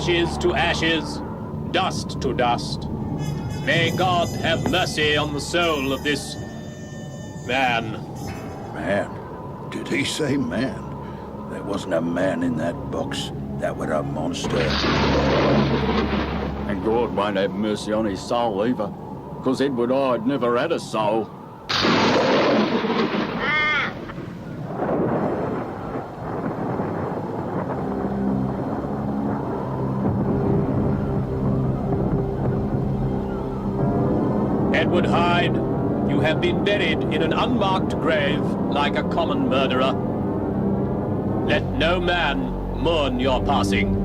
ashes to ashes, dust to dust. May God have mercy on the soul of this man. Man? Did he say man? There wasn't a man in that box. That was a monster. And God won't have mercy on his soul either, because Edward Hyde never had a soul. Edward Hyde, you have been buried in an unmarked grave like a common murderer. Let no man mourn your passing.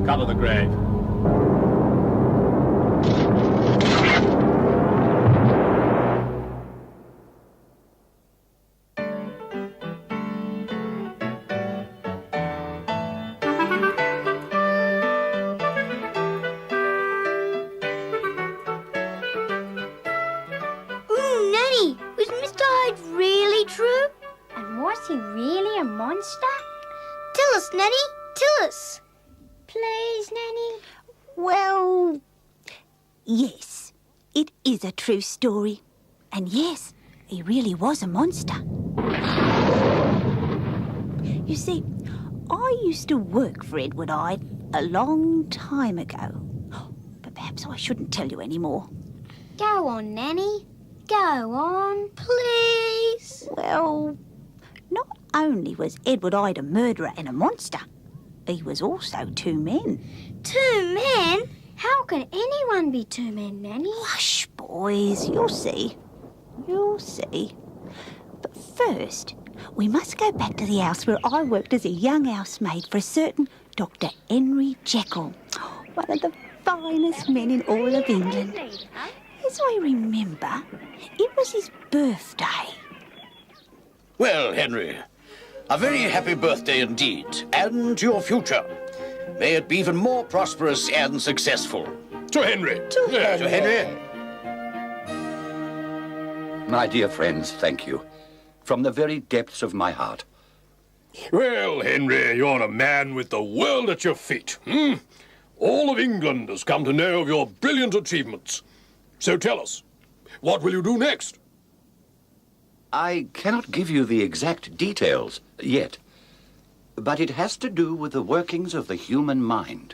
Cover the grave. Nanny, was Mr. Hyde really true? And was he really a monster? Tell us, Nanny, tell us. Please, Nanny. Well, yes, it is a true story. And yes, he really was a monster. You see, I used to work for Edward Hyde a long time ago. But perhaps I shouldn't tell you any more. Go on, Nanny. Go on, please. Well, not only was Edward Hyde a murderer and a monster, he was also two men. 2 men? How can anyone be 2 men, Nanny? Hush, boys, you'll see. You'll see. But first, we must go back to the house where I worked as a young housemaid for a certain Dr. Henry Jekyll, one of the finest men in all of England. As I remember, it was his birthday. Well, Henry, a very happy birthday indeed, and to your future. May it be even more prosperous and successful. To Henry. To Henry. My dear friends, thank you. From the very depths of my heart. Well, Henry, you're a man with the world at your feet. All of England has come to know of your brilliant achievements. So tell us, what will you do next? I cannot give you the exact details yet, but it has to do with the workings of the human mind.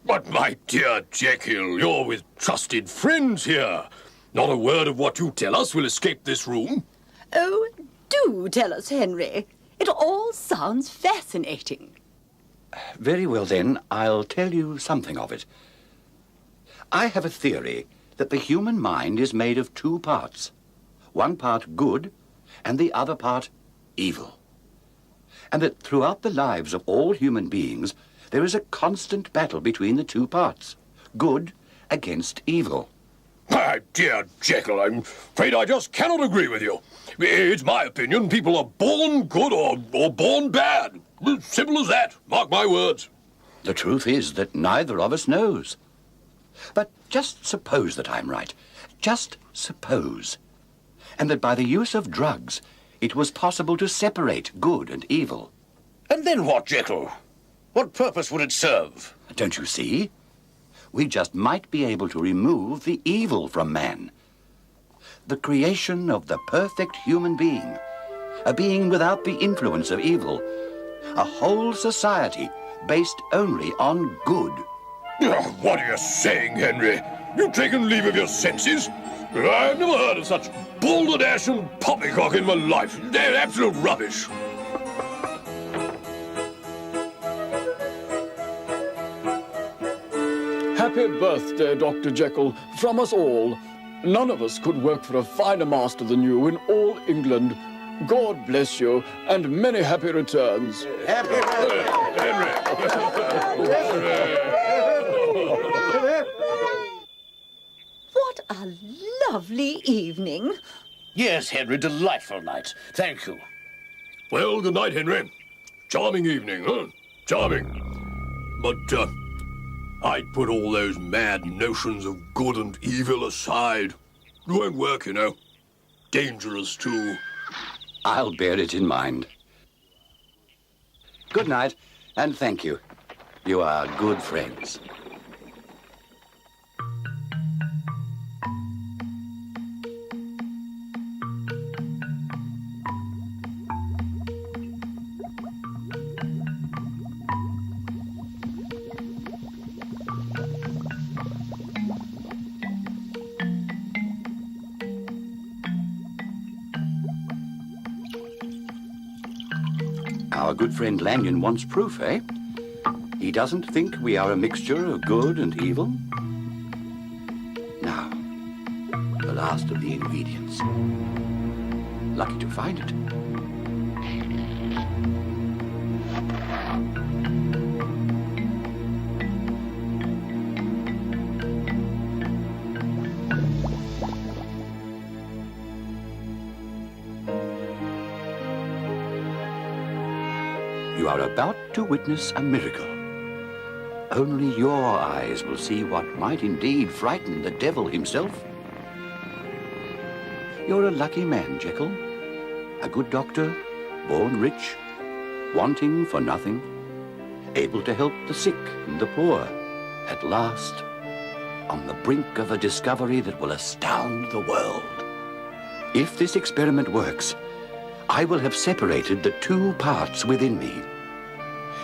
But, my dear Jekyll, you're with trusted friends here. Not a word of what you tell us will escape this room. Oh, do tell us, Henry. It all sounds fascinating. Very well, then, I'll tell you something of it. I have a theory that the human mind is made of 2 parts. One part good, and the other part evil. And that throughout the lives of all human beings, there is a constant battle between the 2 parts, good against evil. My dear Jekyll, I'm afraid I just cannot agree with you. It's my opinion people are born good or born bad. Simple as that. Mark my words. The truth is that neither of us knows. But just suppose that I'm right. Just suppose. And that by the use of drugs, it was possible to separate good and evil. And then what, Jekyll? What purpose would it serve? Don't you see? We just might be able to remove the evil from man. The creation of the perfect human being. A being without the influence of evil. A whole society based only on good. What are you saying, Henry? You've taken leave of your senses? I've never heard of such balderdash and poppycock in my life. They're absolute rubbish. Happy birthday, Dr. Jekyll, from us all. None of us could work for a finer master than you in all England. God bless you, and many happy returns. Happy birthday, Henry. What a lovely evening. Yes, Henry, delightful night. Thank you. Well, good night, Henry. Charming evening, huh? Charming. But, I'd put all those mad notions of good and evil aside. It won't work, you know. Dangerous, too. I'll bear it in mind. Good night, and thank you. You are good friends. Our good friend Lanyon wants proof, eh? He doesn't think we are a mixture of good and evil. Now, the last of the ingredients. Lucky to find it. You are about to witness a miracle. Only your eyes will see what might indeed frighten the devil himself. You're a lucky man, Jekyll. A good doctor, born rich, wanting for nothing, able to help the sick and the poor. At last, on the brink of a discovery that will astound the world. If this experiment works, I will have separated the two parts within me.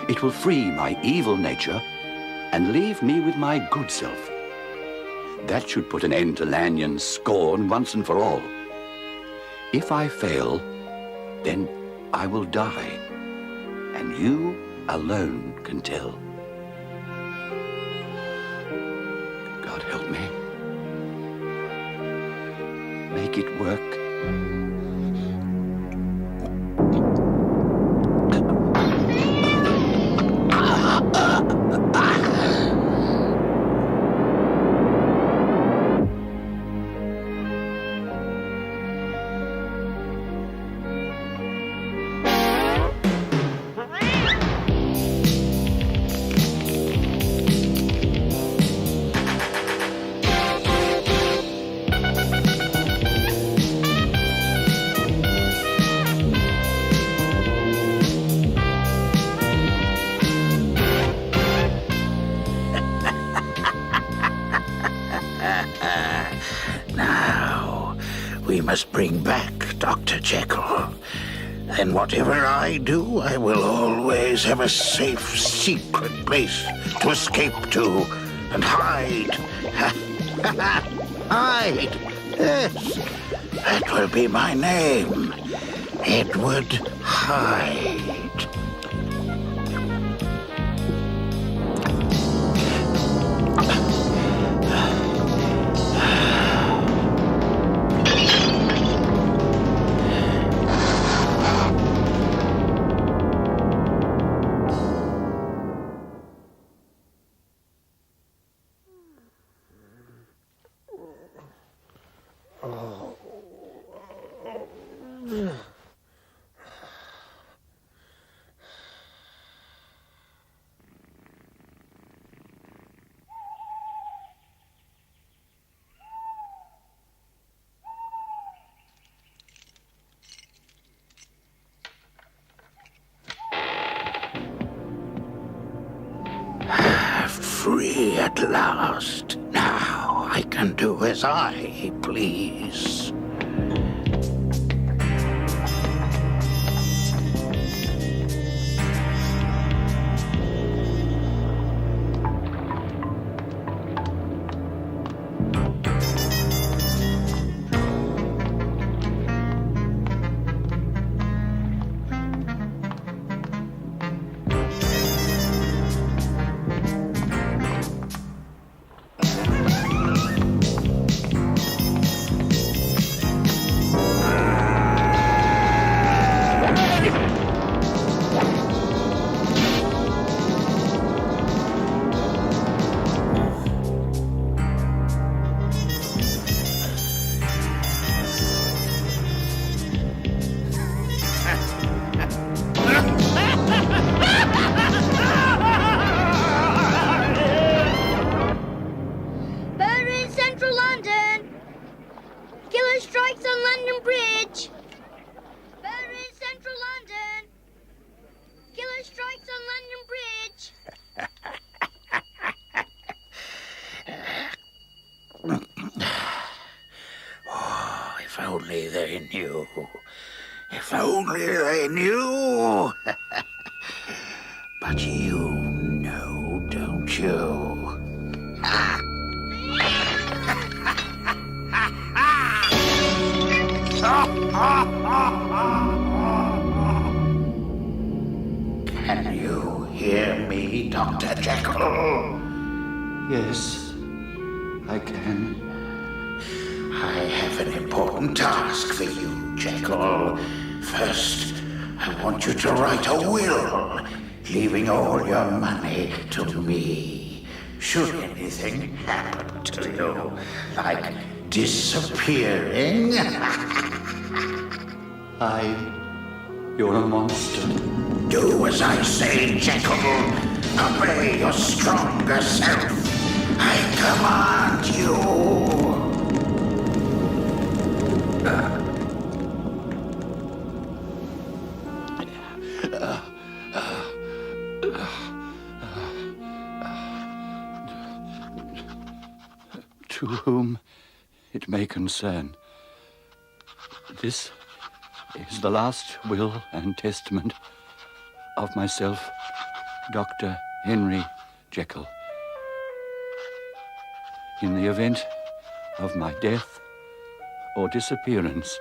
It will free my evil nature and leave me with my good self. That should put an end to Lanyon's scorn once and for all. If I fail, then I will die, and you alone can tell. God help me. Make it work. Now, we must bring back Dr. Jekyll. And whatever I do, I will always have a safe, secret place to escape to and hide. Hyde! Yes, that will be my name. Edward Hyde. Free at last. Now I can do as I please. If only they knew. If only they knew. But you know, don't you? Can you hear me, Dr. Jekyll? Yes, I can. I have an important task for you, Jekyll. First, I want you to write a will, leaving all your money to me. Should anything happen to you, like disappearing, You're a monster. do as I say, Jekyll. Obey your stronger self. I command you. To whom it may concern, this is the last will and testament of myself, Dr. Henry Jekyll. In the event of my death or disappearance,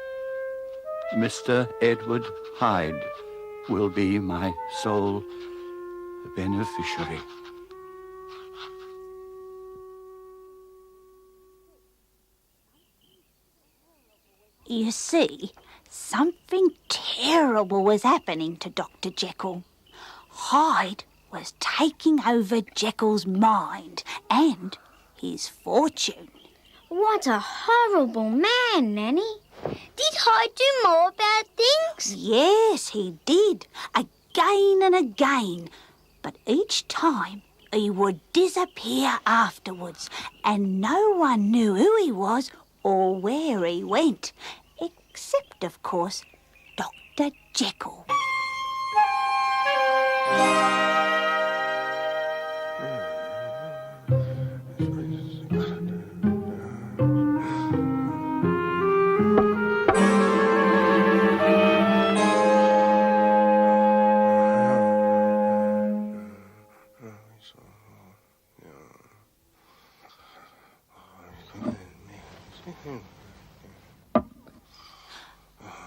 Mr. Edward Hyde will be my sole beneficiary. You see, something terrible was happening to Dr. Jekyll. Hyde was taking over Jekyll's mind and his fortune. What a horrible man, Nanny. Did Hyde do more bad things? Yes, he did, again and again. But each time he would disappear afterwards, and no one knew who he was or where he went, except, of course, Dr. Jekyll.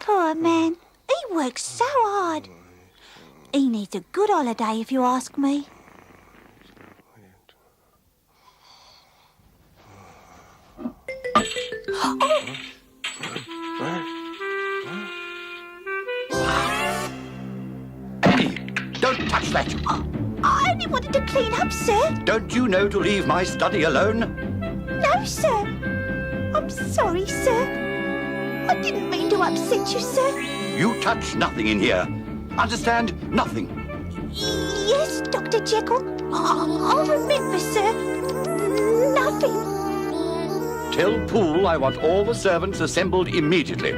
Poor man, he works so hard. He needs a good holiday, if you ask me. Annie, don't touch that! I only wanted to clean up, sir. Don't you know to leave my study alone? No, sir. I'm sorry, sir. I didn't mean to upset you, sir. You touch nothing in here. Understand? Nothing. Yes, Dr. Jekyll. I'll remember, sir. Nothing. Tell Poole I want all the servants assembled immediately.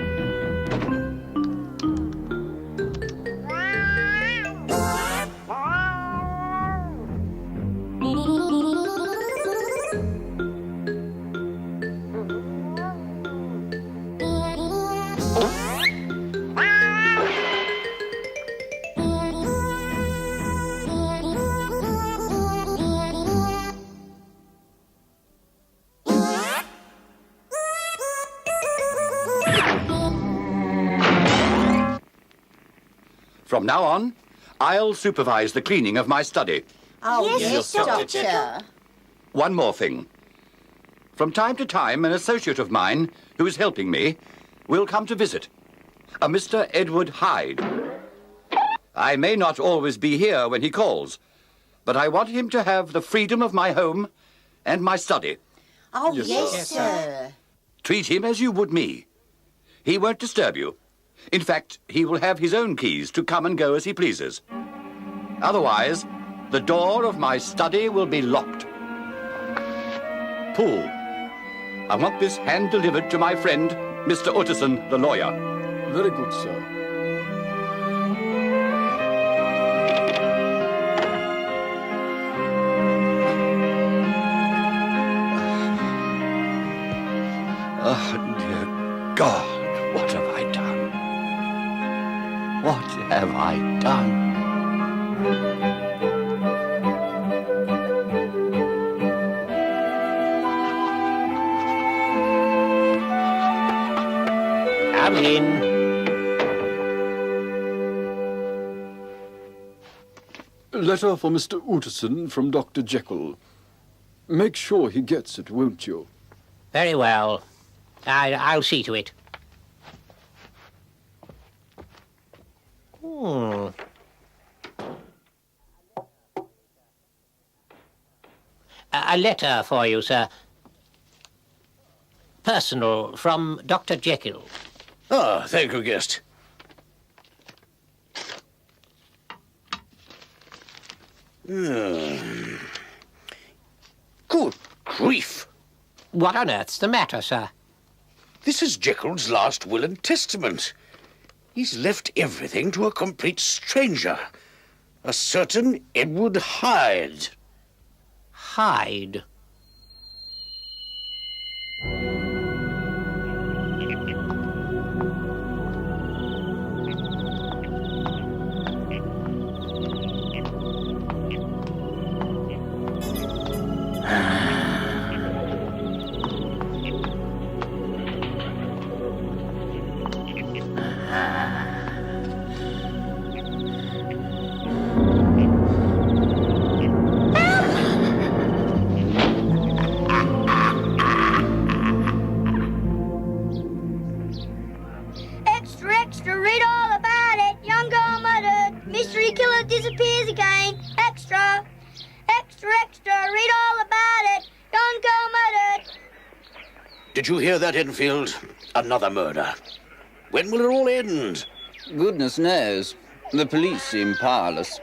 From now on, I'll supervise the cleaning of my study. Oh, Yes, Dr. Jekyll. One more thing. From time to time, an associate of mine who is helping me will come to visit. A Mr. Edward Hyde. I may not always be here when he calls, but I want him to have the freedom of my home and my study. Oh, Yes, sir. Treat him as you would me. He won't disturb you. In fact, he will have his own keys to come and go as he pleases. Otherwise, the door of my study will be locked. Poole, I want this hand-delivered to my friend, Mr. Utterson, the lawyer. Very good, sir. Oh, dear God. What have I done? What have I done? Come in. Letter for Mr. Utterson from Dr. Jekyll. Make sure he gets it, won't you? Very well. I'll see to it. A letter for you, sir. Personal, from Dr. Jekyll. Ah, thank you, guest. Good grief. What on earth's the matter, sir? This is Jekyll's last will and testament. He's left everything to a complete stranger. A certain Edward Hyde. Hyde. Extra, extra, read all about it. Young girl murdered. Mystery killer disappears again. Extra, extra, extra, read all about it. Young girl murdered. Did you hear that, Enfield? Another murder. When will it all end? Goodness knows. The police seem powerless.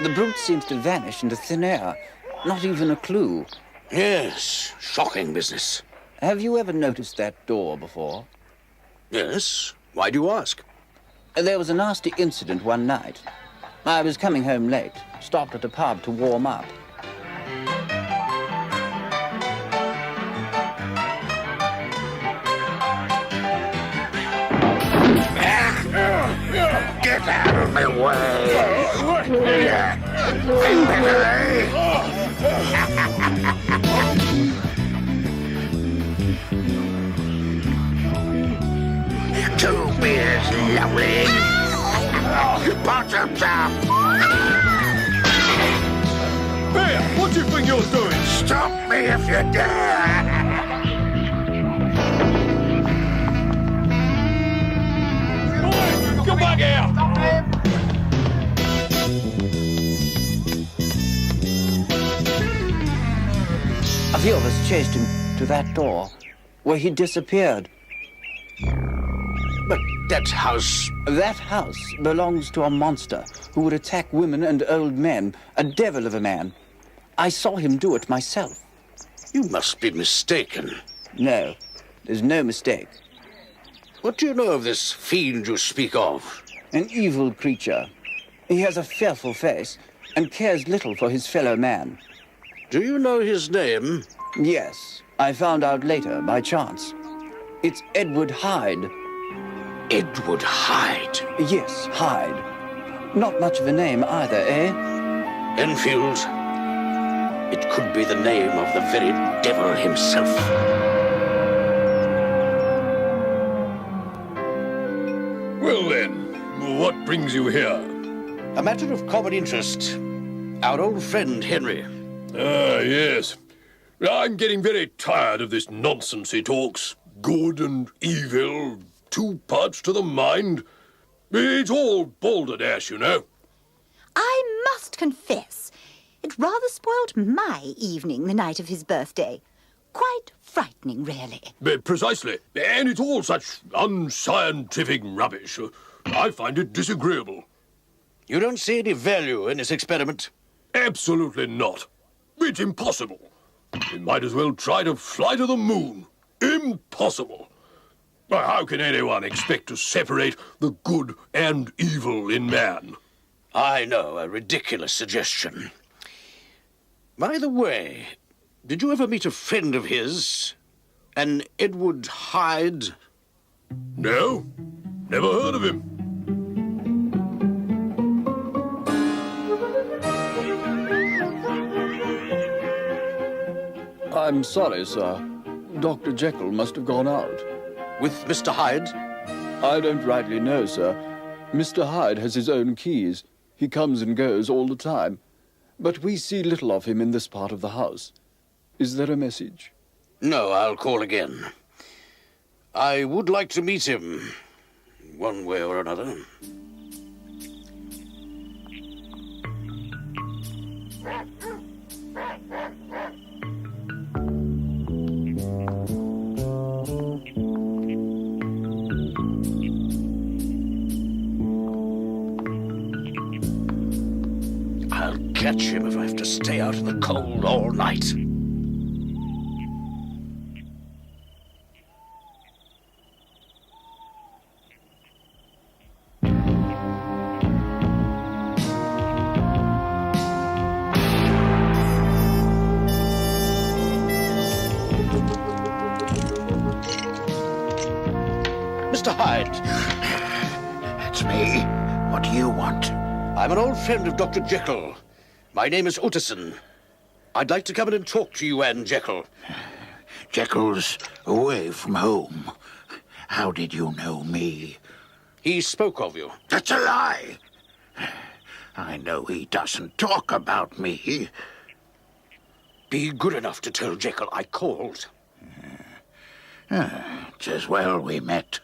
The brute seems to vanish into thin air. Not even a clue. Yes, shocking business. Have you ever noticed that door before? Yes. Why do you ask? There was a nasty incident one night. I was coming home late, stopped at a pub to warm up. Get out of my way! Two beers, lovely. Bottoms up. Hey, what do you think you're doing? Stop me if you dare. Come back here! A few of us chased him to that door, where he disappeared. But that house... That house belongs to a monster who would attack women and old men, a devil of a man. I saw him do it myself. You must be mistaken. No, there's no mistake. What do you know of this fiend you speak of? An evil creature. He has a fearful face and cares little for his fellow man. Do you know his name? Yes, I found out later by chance. It's Edward Hyde. Edward Hyde? Yes, Hyde. Not much of a name either, eh? Enfield, it could be the name of the very devil himself. Well then, what brings you here? A matter of common interest. Our old friend, Henry. Ah, yes. I'm getting very tired of this nonsense he talks. Good and evil, two parts to the mind. It's all balderdash, you know. I must confess, it rather spoiled my evening the night of his birthday. Quite frightening, really. Precisely. And it's all such unscientific rubbish. I find it disagreeable. You don't see any value in this experiment? Absolutely not. It's impossible. We might as well try to fly to the moon. Impossible. How can anyone expect to separate the good and evil in man? I know, a ridiculous suggestion. By the way, did you ever meet a friend of his? An Edward Hyde? No, never heard of him. I'm sorry, sir. Dr. Jekyll must have gone out. With Mr. Hyde? I don't rightly know, sir. Mr. Hyde has his own keys. He comes and goes all the time. But we see little of him in this part of the house. Is there a message? No, I'll call again. I would like to meet him, one way or another. I'll catch him if I have to stay out in the cold all night. Mr. Hyde. It's me. What do you want? I'm an old friend of Dr. Jekyll. My name is Utterson. I'd like to come in and talk to you and Jekyll. Jekyll's away from home. How did you know me? He spoke of you. That's a lie. I know he doesn't talk about me. Be good enough to tell Jekyll I called. It's as well we met.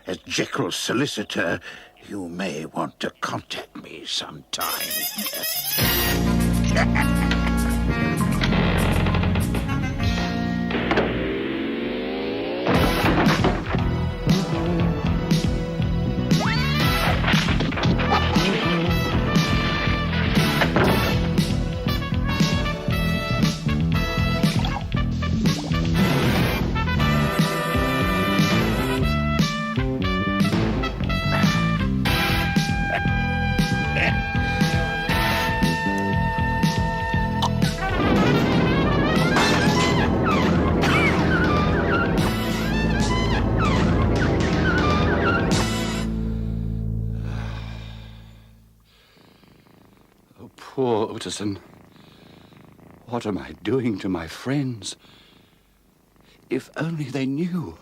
As Jekyll's solicitor, you may want to contact me sometime. Poor Utterson. What am I doing to my friends? If only they knew.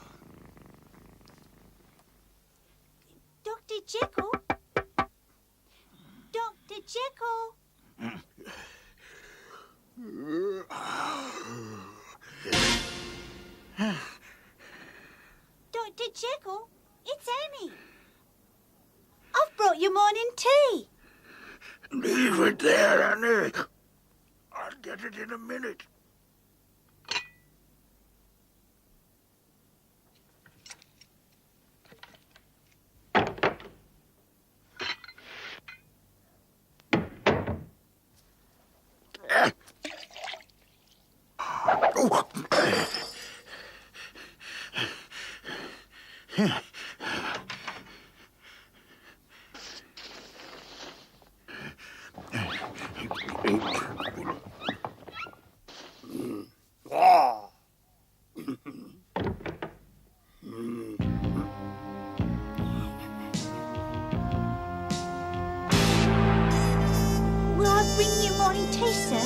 Dr. Jekyll? Dr. Jekyll? Dr. Jekyll, it's Annie. I've brought you morning tea. Leave it there, Annie. I'll get it in a minute. Will I bring you morning tea, sir?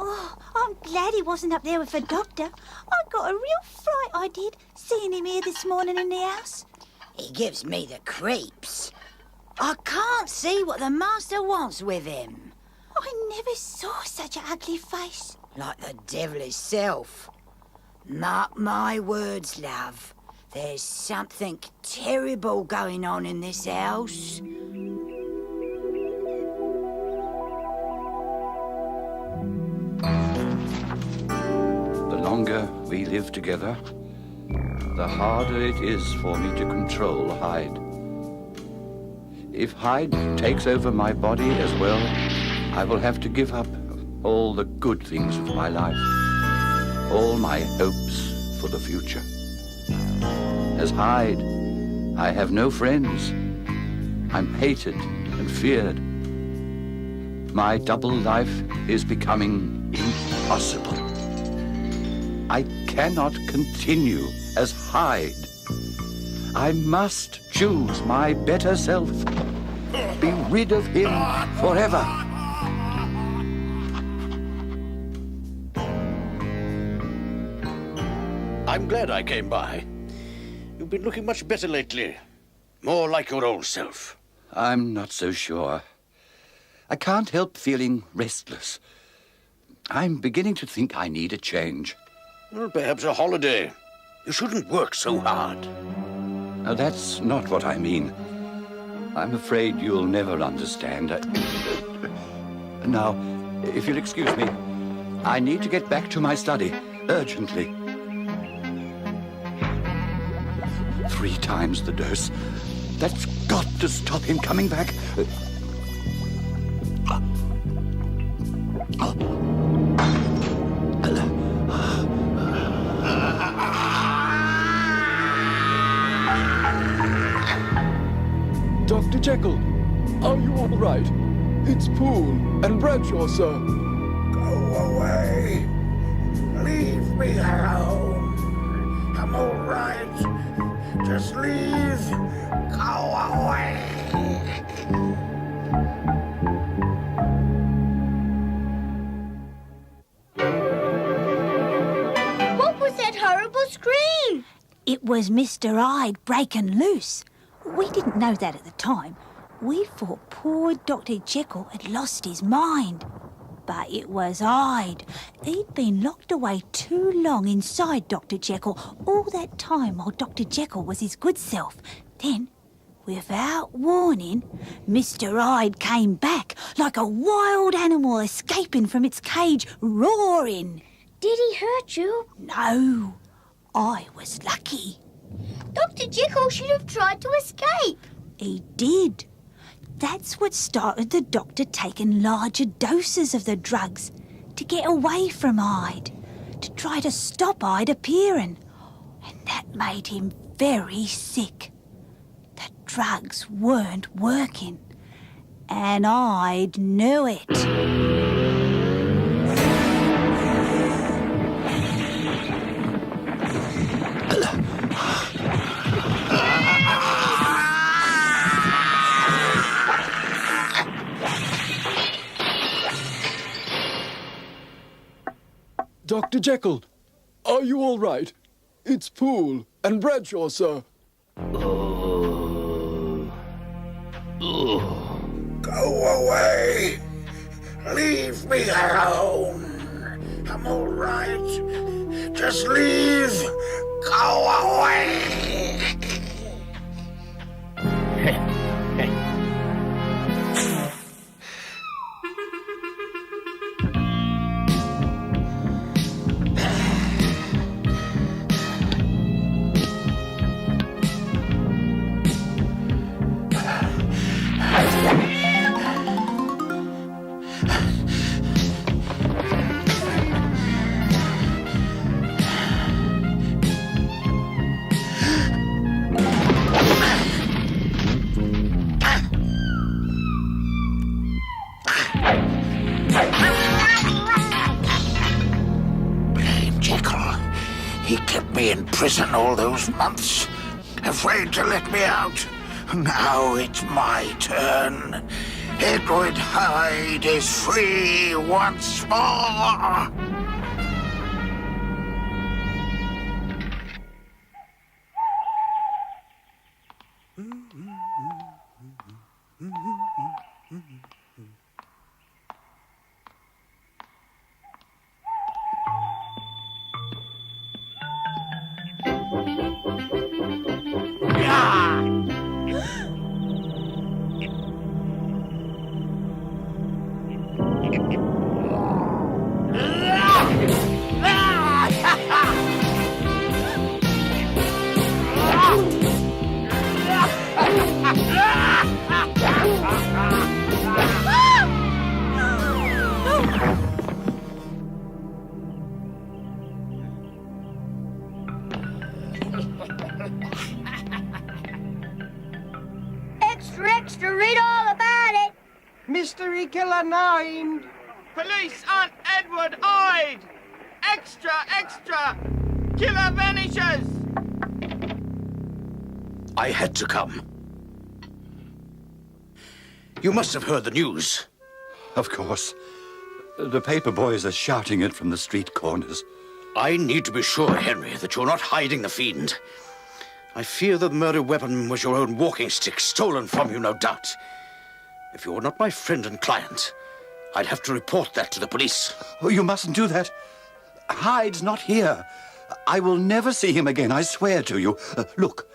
Oh, I'm glad he wasn't up there with the doctor. I got a real fright, I did, seeing him here this morning in the house. He gives me the creeps. I can't see what the master wants with him. I never saw such an ugly face. Like the devil himself. Mark my words, love. There's something terrible going on in this house. The longer we live together, the harder it is for me to control Hyde. If Hyde takes over my body as well, I will have to give up all the good things of my life, all my hopes for the future. As Hyde, I have no friends. I'm hated and feared. My double life is becoming impossible. I cannot continue as Hyde. I must choose my better self. Be rid of him forever. I'm glad I came by. You've been looking much better lately. More like your old self. I'm not so sure. I can't help feeling restless. I'm beginning to think I need a change. Well, perhaps a holiday. You shouldn't work so hard. Now, that's not what I mean. I'm afraid you'll never understand. Now, if you'll excuse me, I need to get back to my study, urgently. 3 times the dose. That's got to stop him coming back. Dr. Jekyll, are you all right? It's Poole and Bradshaw, sir. Go away. Leave me alone. I'm all right. Just leave. Go away. What was that horrible scream? It was Mr. Hyde breaking loose. We didn't know that at the time. We thought poor Dr. Jekyll had lost his mind. But it was Hyde. He'd been locked away too long inside Dr. Jekyll, all that time while Dr. Jekyll was his good self. Then, without warning, Mr. Hyde came back like a wild animal escaping from its cage, roaring. Did he hurt you? No, I was lucky. Dr. Jekyll should have tried to escape. He did. That's what started the doctor taking larger doses of the drugs to get away from Hyde, to try to stop Hyde appearing. And that made him very sick. The drugs weren't working, and Hyde knew it. Dr. Jekyll, are you all right? It's Poole and Bradshaw, sir. Go away. Leave me alone. I'm all right. Just leave. Go away. He kept me in prison all those months, afraid to let me out. Now it's my turn. Edward Hyde is free once more. find. Police on Edward Hyde. Extra, extra. Killer vanishes. I had to come. You must have heard the news. Of course. The paper boys are shouting it from the street corners. I need to be sure, Henry, that you're not hiding the fiend. I fear the murder weapon was your own walking stick, stolen from you, no doubt. If you were not my friend and client, I'd have to report that to the police. Oh, you mustn't do that. Hyde's not here. I will never see him again, I swear to you. Look.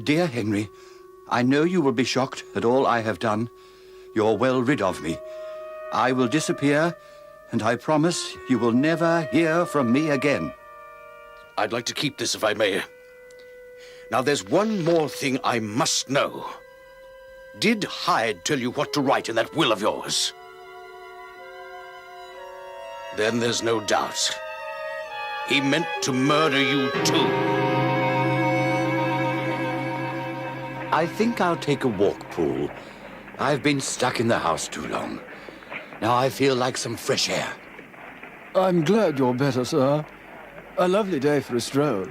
Dear Henry, I know you will be shocked at all I have done. You're well rid of me. I will disappear, and I promise you will never hear from me again. I'd like to keep this if I may. Now, there's one more thing I must know. Did Hyde tell you what to write in that will of yours? Then there's no doubt. He meant to murder you too. I think I'll take a walk, Poole. I've been stuck in the house too long. Now I feel like some fresh air. I'm glad you're better, sir. A lovely day for a stroll.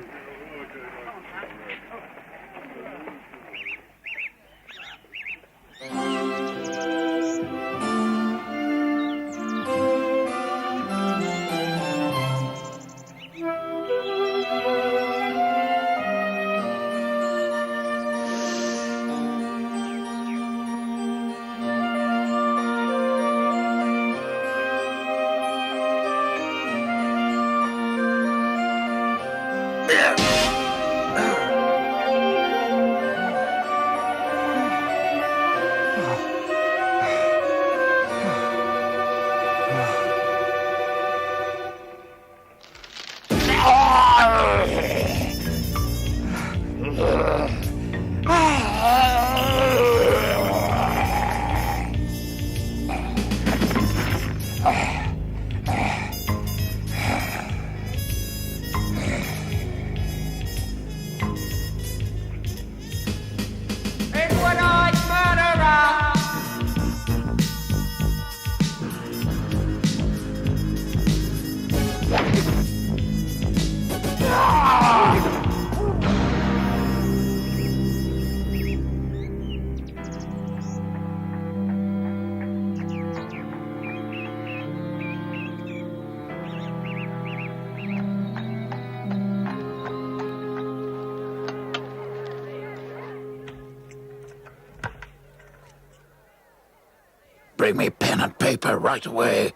Bring me pen and paper right away,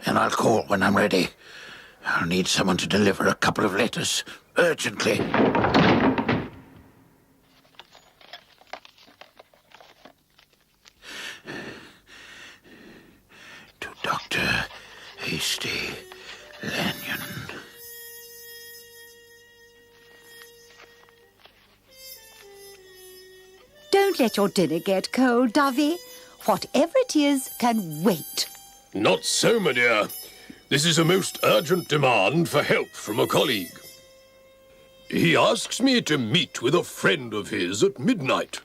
and I'll call when I'm ready. I'll need someone to deliver a couple of letters, urgently. To Dr. Hasty Lanyon. Don't let your dinner get cold, Dovey. Whatever it is can wait. Not so, my dear. This is a most urgent demand for help from a colleague. He asks me to meet with a friend of his at midnight.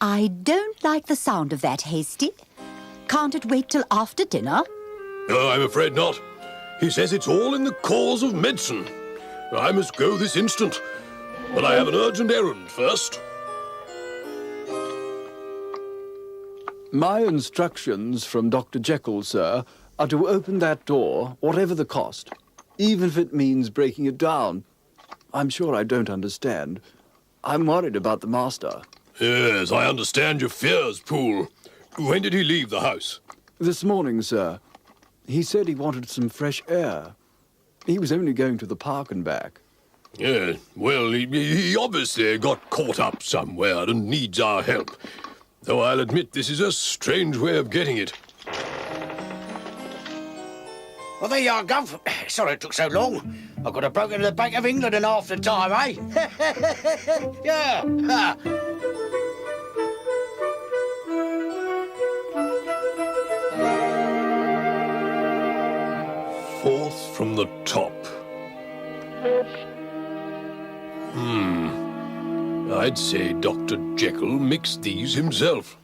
I don't like the sound of that, Hasty. Can't it wait till after dinner? Oh, I'm afraid not. He says it's all in the cause of medicine. I must go this instant, but I have an urgent errand first. My instructions from Dr. Jekyll, sir, are to open that door, whatever the cost, even if it means breaking it down. I'm sure I don't understand. I'm worried about the master. Yes, I understand your fears, Poole. When did he leave the house? This morning, sir. He said he wanted some fresh air. He was only going to the park and back. Yeah, well, he obviously got caught up somewhere and needs our help. Though I'll admit this is a strange way of getting it. Well, there you are, Gov. Sorry it took so long. I could have broken into the Bank of England in half the time, eh? Yeah. Ha. Fourth from the top. I'd say Dr. Jekyll mixed these himself.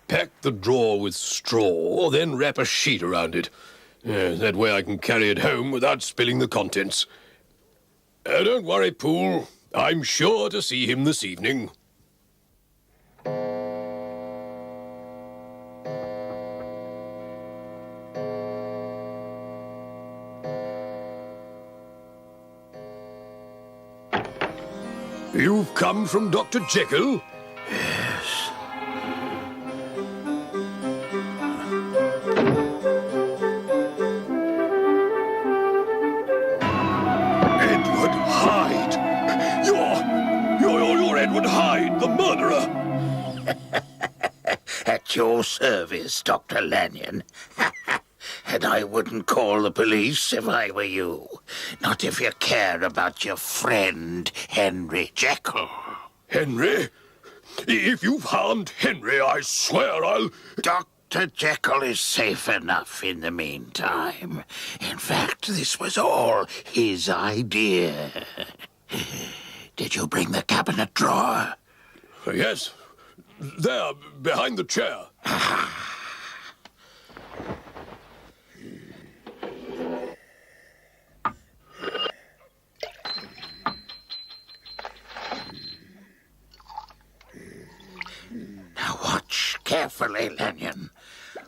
Pack the drawer with straw, then wrap a sheet around it. That way I can carry it home without spilling the contents. Don't worry, Poole. I'm sure to see him this evening. You've come from Dr. Jekyll? Yes. Edward Hyde! You're Edward Hyde, the murderer! At your service, Dr. Lanyon. And I wouldn't call the police if I were you. Not if you care about your friend, Henry Jekyll. Henry? If you've harmed Henry, I swear I'll... Dr. Jekyll is safe enough in the meantime. In fact, this was all his idea. Did you bring the cabinet drawer? Yes. There, behind the chair. Now watch carefully, Lanyon.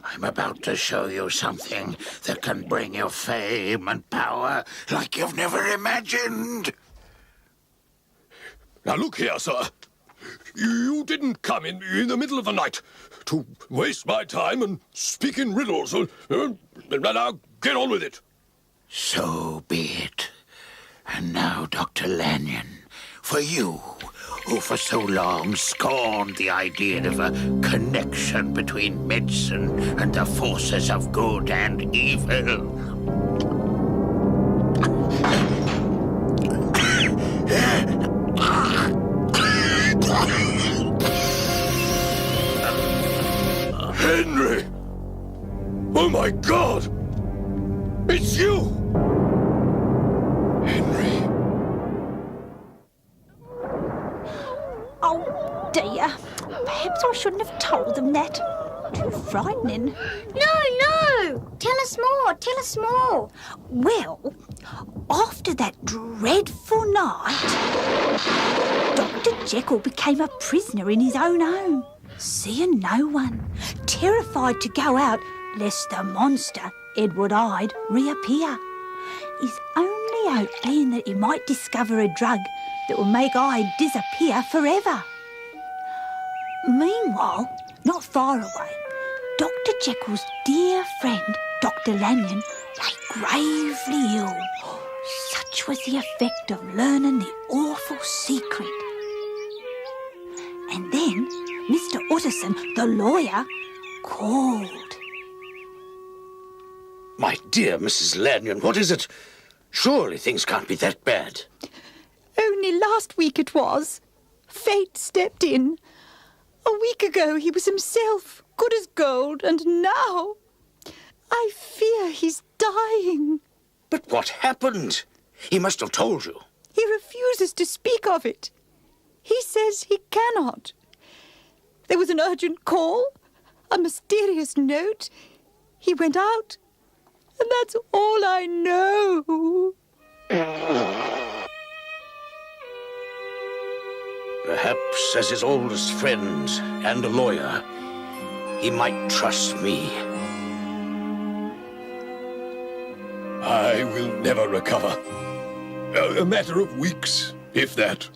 I'm about to show you something that can bring you fame and power like you've never imagined. Now look here, sir. You didn't come in the middle of the night to waste my time and speak in riddles. Now get on with it. So be it. And now, Dr. Lanyon, for you, who for so long scorned the idea of a connection between medicine and the forces of good and evil. Henry! Oh my God! It's you! Henry. Oh, dear. Perhaps I shouldn't have told them that. Too frightening. No! Tell us more, tell us more. Well, after that dreadful night, Dr. Jekyll became a prisoner in his own home, seeing no one, terrified to go out lest the monster, Edward Hyde, reappear. His only hope being that he might discover a drug that will make Hyde disappear forever. Meanwhile, not far away, Dr. Jekyll's dear friend, Dr. Lanyon, lay gravely ill. Such was the effect of learning the awful secret. And then Mr. Utterson, the lawyer, called. My dear Mrs. Lanyon, what is it? Surely things can't be that bad. Only last week it was. Fate stepped in. A week ago he was himself, good as gold, and now I fear he's dying. But what happened? He must have told you. He refuses to speak of it. He says he cannot. There was an urgent call, a mysterious note. He went out, and that's all I know. Perhaps as his oldest friend and a lawyer, he might trust me. I will never recover. A matter of weeks, if that.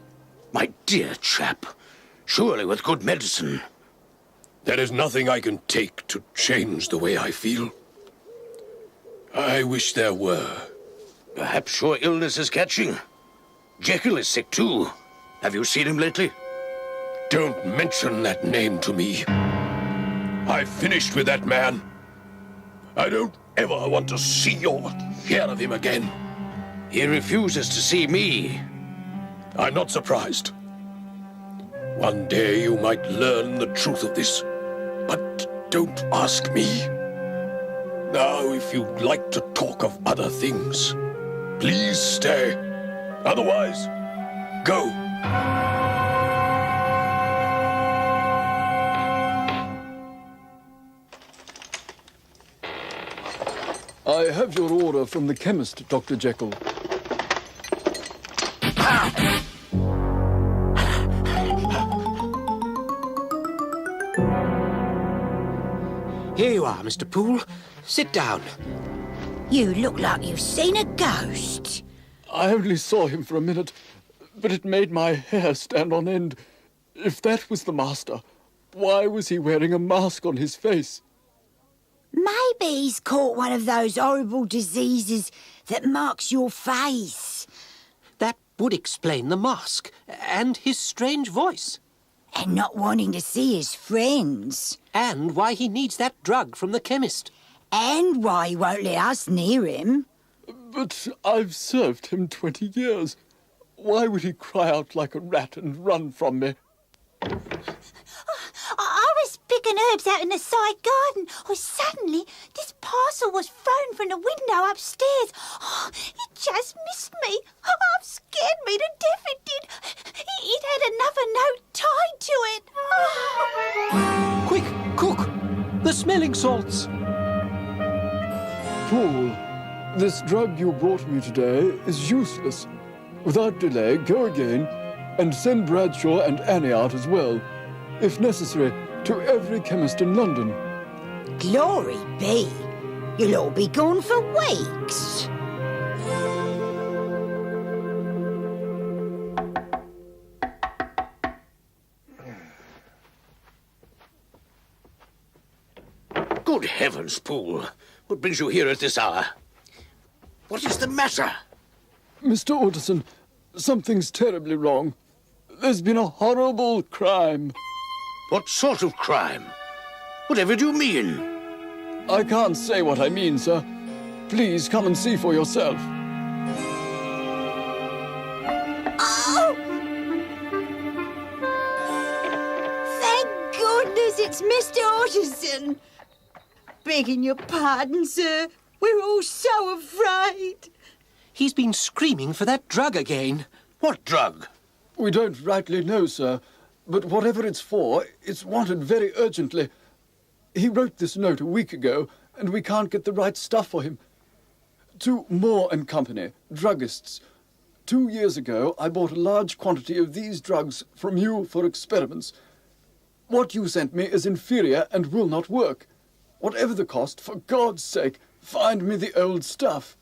My dear chap, surely with good medicine. There is nothing I can take to change the way I feel. I wish there were. Perhaps your illness is catching. Jekyll is sick too. Have you seen him lately? Don't mention that name to me. I've finished with that man. I don't ever want to see or hear of him again. He refuses to see me. I'm not surprised. One day you might learn the truth of this, but don't ask me. Now, if you'd like to talk of other things, please stay. Otherwise, go. I have your order from the chemist, Dr. Jekyll. Here you are, Mr. Poole. Sit down. You look like you've seen a ghost. I only saw him for a minute, but it made my hair stand on end. If that was the master, why was he wearing a mask on his face? Maybe he's caught one of those horrible diseases that marks your face. That would explain the mask and his strange voice. And not wanting to see his friends. And why he needs that drug from the chemist. And why he won't let us near him. But I've served him 20 years. Why would he cry out like a rat and run from me? I was picking herbs out in the side garden when suddenly this parcel was thrown from the window upstairs. Oh, it just missed me. Oh, scared me to death, it did. It had another note tied to it. Oh. Quick, cook! The smelling salts! Paul, this drug you brought me today is useless. Without delay, go again and send Bradshaw and Annie out as well. If necessary, to every chemist in London. Glory be. You'll all be gone for weeks. Good heavens, Poole. What brings you here at this hour? What is the matter? Mr. Orderson, something's terribly wrong. There's been a horrible crime. What sort of crime? Whatever do you mean? I can't say what I mean, sir. Please come and see for yourself. Oh! Thank goodness it's Mr. Orderson. Begging your pardon, sir. We're all so afraid. He's been screaming for that drug again. What drug? We don't rightly know, sir. But whatever it's for, it's wanted very urgently. He wrote this note a week ago, and we can't get the right stuff for him. To Moore and Company, druggists. 2 years ago, I bought a large quantity of these drugs from you for experiments. What you sent me is inferior and will not work. Whatever the cost, for God's sake, find me the old stuff.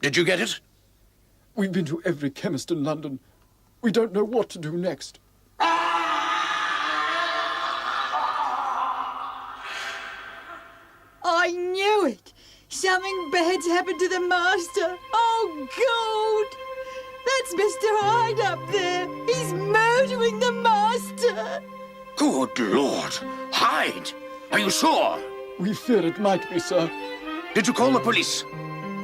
Did you get it? We've been to every chemist in London. We don't know what to do next. I knew it. Something bad's happened to the master. Oh, God! That's Mr. Hyde up there. He's murdering the master. Good Lord. Hyde! Are you sure? We fear it might be, sir. Did you call the police?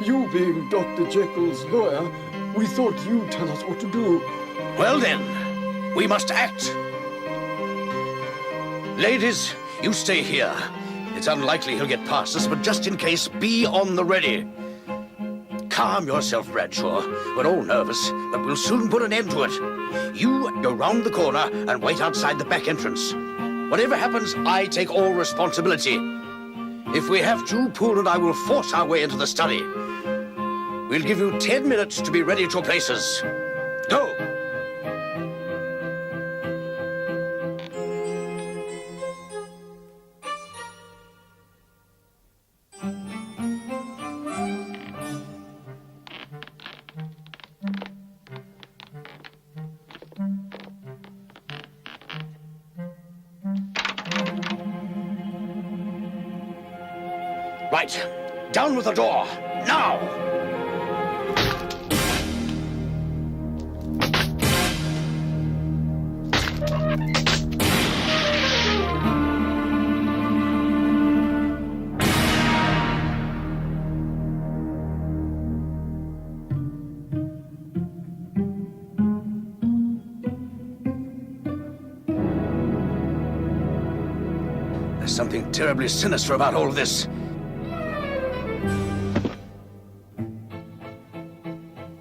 You being Dr. Jekyll's lawyer, we thought you'd tell us what to do. Well then, we must act. Ladies, you stay here. It's unlikely he'll get past us, but just in case, be on the ready. Calm yourself, Bradshaw. We're all nervous, but we'll soon put an end to it. You go round the corner and wait outside the back entrance. Whatever happens, I take all responsibility. If we have to, Poole and I will force our way into the study. We'll give you 10 minutes to be ready at your places. Go! Right. Down with the door. Now! There's something terribly sinister about all this.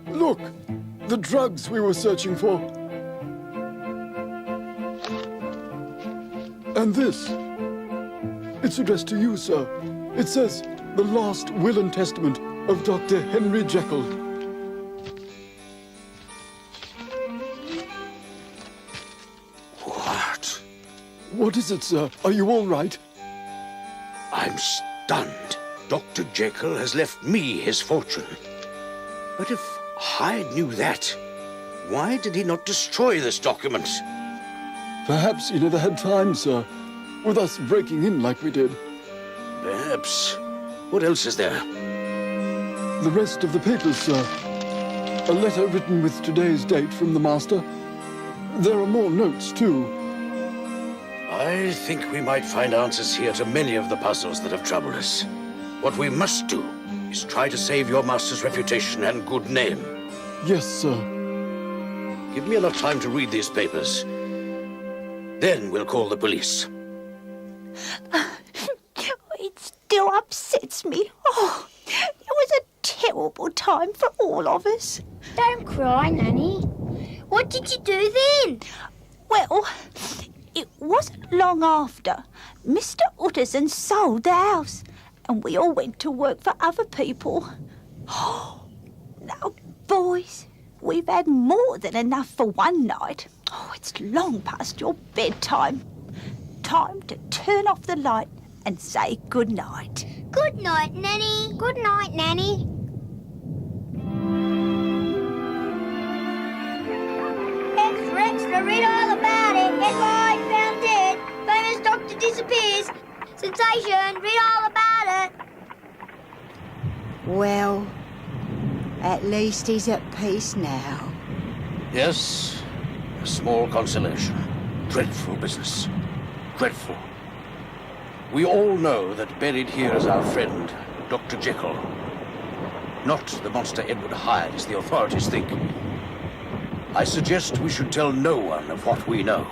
Look! The drugs we were searching for. And this. It's addressed to you, sir. It says, "The last will and testament of Dr. Henry Jekyll." What? What is it, sir? Are you all right? I'm stunned. Dr. Jekyll has left me his fortune. But if Hyde knew that, why did he not destroy this document? Perhaps he never had time, sir, with us breaking in like we did. Perhaps. What else is there? The rest of the papers, sir. A letter written with today's date from the master. There are more notes, too. I think we might find answers here to many of the puzzles that have troubled us. What we must do is try to save your master's reputation and good name. Yes, sir. Give me enough time to read these papers. Then we'll call the police. It still upsets me. Oh, it was a terrible time for all of us. Don't cry, Nanny. What did you do then? Well, it wasn't long after Mr. Utterson sold the house and we all went to work for other people. Oh, now, boys, we've had more than enough for one night. Oh, it's long past your bedtime. Time to turn off the light and say good night. Good night, Nanny. Good night, Nanny. Extra, extra, read all about it. Headline, found dead. Famous doctor disappears. Sensation, read all about it. Well, at least he's at peace now. Yes, a small consolation. Dreadful business. Dreadful. We all know that buried here is our friend, Dr. Jekyll. Not the monster Edward Hyde, as the authorities think. I suggest we should tell no one of what we know.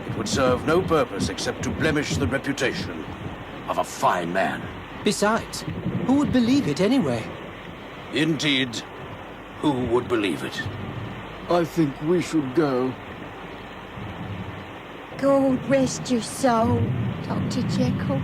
It would serve no purpose except to blemish the reputation of a fine man. Besides, who would believe it anyway? Indeed, who would believe it? I think we should go. God rest your soul, Dr. Jekyll.